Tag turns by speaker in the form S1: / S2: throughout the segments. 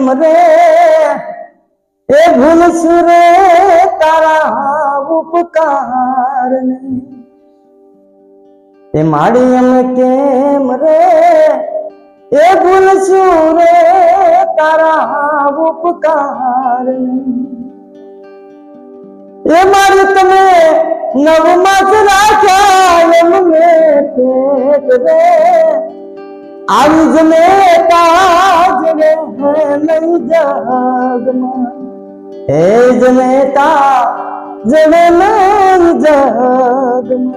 S1: કેમ રે એ ભૂલશું રે તારા ઉપકાર ને એ માડી અમે કેમ રે એ ભૂલશું રે તારા ઉપકાર ને એ મારી તમે નવમાં જ રાખ્યા એમને પેટ રે આવી જ નેતા જ રે નહીં જગમાં હે જ નેતા જને નહીં જગમાં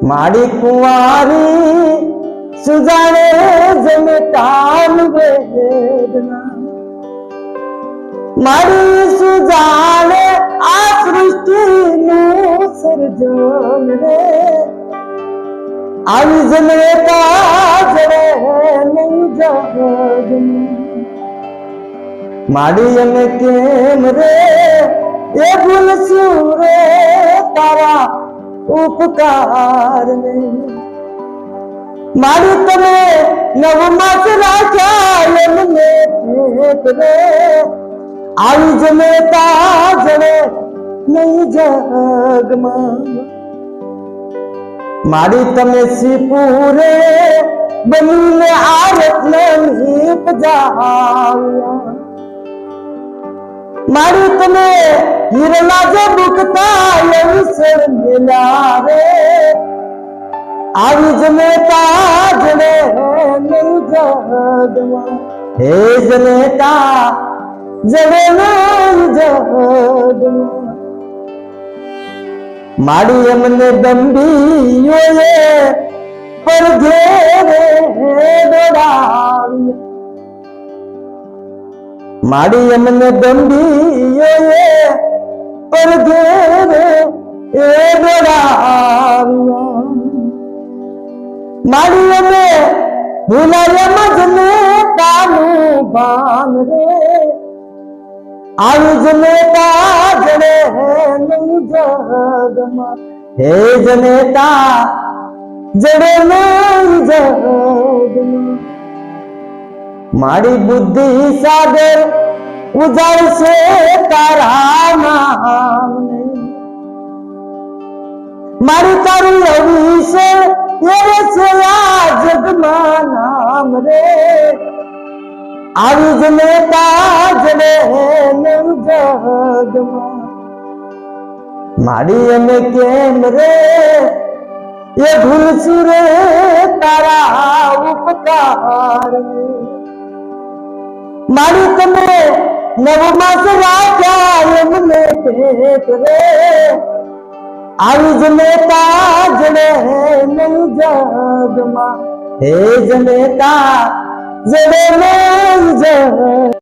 S1: મારી કુંવારી સુજાણે જનતાન વેદના મારી સુજાણે આ સૃષ્ટિનું સર્જન રે આવી જનતા જડે નહીં જગમાં માડી અમે કેમ રે એ ભૂલશું રે તારા ઉપકાર ને મારી તમે નવમાં જ રાખ્યા એમને પેટ રે આવી જનતા જડે નહીં જગમાં મારી તમે સિપુરે બનીને આ રત્ન નિપજાવ્યા મારી તમે હીરના જે બુકતા એવી શર્મિલા રે આવી જનેતા જડે નહીં જગમાં હે જનેતા જડે નહીં જગમાં માડી અમને દંડીઓએ પર ઘેરે દોડાવ્યા માડી અમને દંડીઓએ પર ઘેરે દોડાવ્યા માડી અમે ભૂલાયા મજને તાનું ભાન રે આવી જનેતા જડે નહીં જગમાં હે જનેતા જડે નહીં જગમાં મારી બુદ્ધિ સાગર ઉજાડશે તારા નામને મારી તારું અવિશે એરે છે આ જગમાં નામ રે આવી જનેતા જડે નહીં જગમાં માડી અમે કેમ રે એ ભૂલશું રે તારા ઉપકાર ને મારી તમે નવમાં જ રાખ્યા એમને પેટ રે આવી જનેતા જડે નહીં જગમાં હે જનેતા જડે નહીં જગ